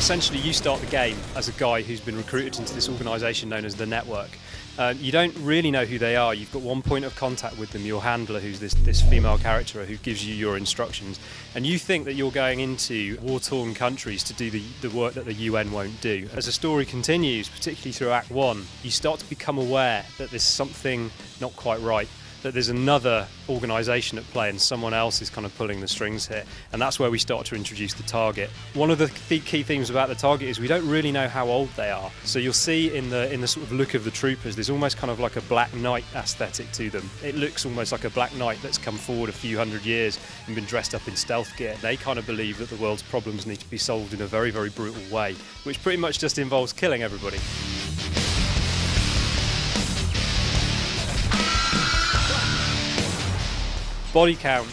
essentially you start the game as a guy who's been recruited into this organisation known as the Network. You don't really know who they are. You've got one point of contact with them, your handler, who's this female character who gives you your instructions, and you think that you're going into war-torn countries to do the work that the UN won't do. As the story continues, particularly through Act 1, you start to become aware that there's something not quite right, that there's another organisation at play and someone else is kind of pulling the strings here, and that's where we start to introduce the target. One of the key themes about the target is we don't really know how old they are. So you'll see in the sort of look of the troopers, there's almost kind of like a Black Knight aesthetic to them. It looks almost like a Black Knight that's come forward a few hundred years and been dressed up in stealth gear. They kind of believe that the world's problems need to be solved in a very, very brutal way, which pretty much just involves killing everybody. Bodycount,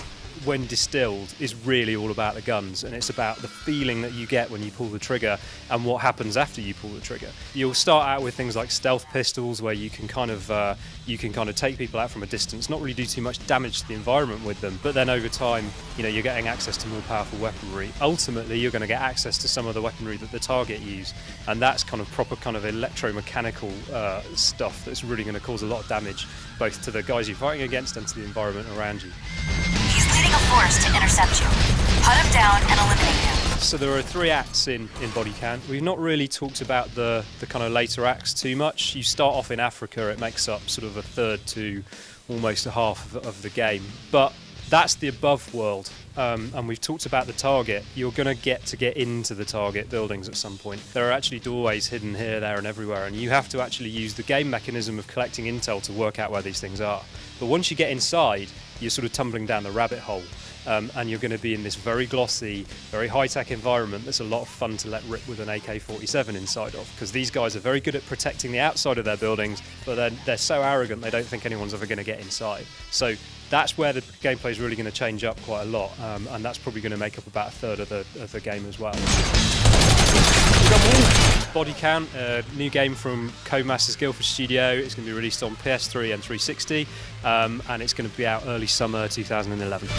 when distilled, is really all about the guns, and it's about the feeling that you get when you pull the trigger and what happens after you pull the trigger. You'll start out with things like stealth pistols, where you can kind of take people out from a distance, not really do too much damage to the environment with them, but then over time, you know, you're getting access to more powerful weaponry. Ultimately, you're going to get access to some of the weaponry that the target use, and that's kind of proper kind of electromechanical stuff that's really going to cause a lot of damage, both to the guys you're fighting against and to the environment around you. He's leading a force to intercept you. Hunt him down and eliminate him. So there are 3 acts in Bodycount. We've not really talked about the kind of later acts too much. You start off in Africa, it makes up sort of a third to almost a half of the game. But that's the above world, and we've talked about the target. You're going to get into the target buildings at some point. There are actually doorways hidden here, there and everywhere, and you have to actually use the game mechanism of collecting intel to work out where these things are. But once you get inside, you're sort of tumbling down the rabbit hole, and you're going to be in this very glossy, very high-tech environment that's a lot of fun to let rip with an AK-47 inside of, because these guys are very good at protecting the outside of their buildings, but then they're so arrogant they don't think anyone's ever going to get inside. So that's where the gameplay is really going to change up quite a lot, and that's probably going to make up about a third of the game as well. Bodycount, a new game from Codemasters Guildford Studio. It's going to be released on PS3 and 360, and it's going to be out early summer 2011.